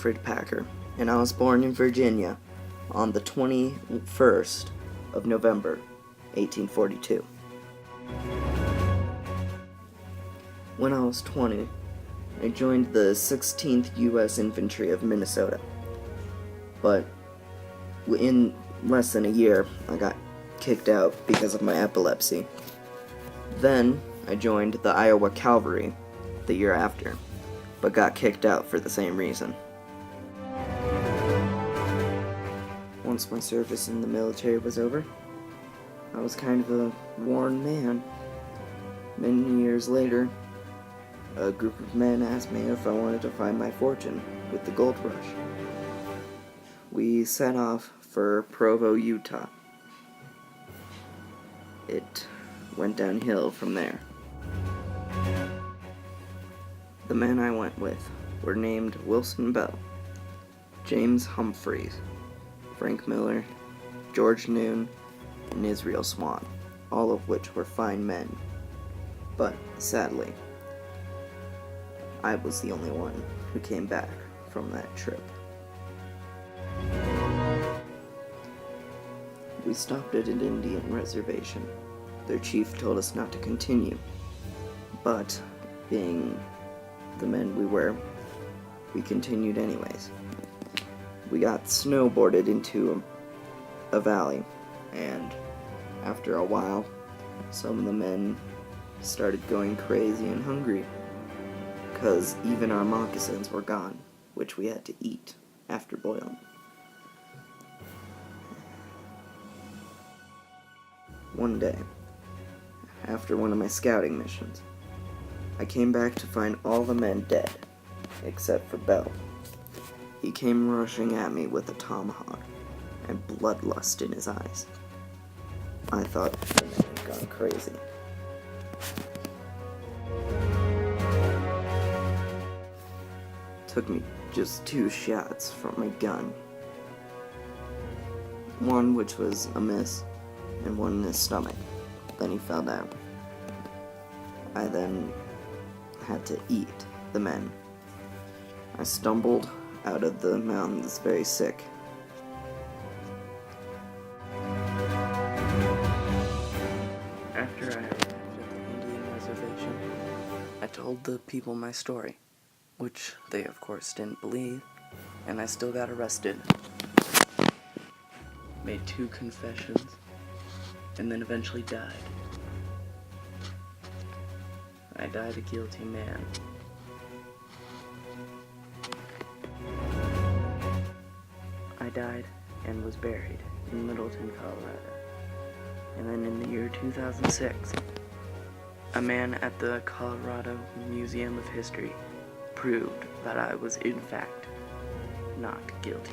Alfred Packer, and I was born in Virginia on the 21st of November, 1842. When I was 20, I joined the 16th U.S. Infantry of Minnesota, but in less than a year, I got kicked out because of my epilepsy. Then, I joined the Iowa Cavalry the year after, but got kicked out for the same reason. Once my service in the military was over, I was kind of a worn man. Many years later, a group of men asked me if I wanted to find my fortune with the gold rush. We set off for Provo, Utah. It went downhill from there. The men I went with were named Wilson Bell, James Humphreys, Frank Miller, George Noon, and Israel Swan, all of which were fine men. But, sadly, I was the only one who came back from that trip. We stopped at an Indian reservation. Their chief told us not to continue, but, being the men we were, we continued anyways. We got snowboarded into a valley, and after a while, some of the men started going crazy and hungry, because even our moccasins were gone, which we had to eat after boiling. One day, after one of my scouting missions, I came back to find all the men dead, except for Bell. He came rushing at me with a tomahawk and bloodlust in his eyes. I thought the man had gone crazy. Took me just 2 shots from my gun. One which was a miss, and one in his stomach. Then he fell down. I then had to eat the men. I stumbled out of the mountains very sick. After I arrived at the Indian reservation, I told the people my story, which they of course didn't believe, and I still got arrested. Made 2 confessions, and then eventually died. I died a guilty man. I died and was buried in Middleton, Colorado. And then in the year 2006, a man at the Colorado Museum of History proved that I was in fact not guilty.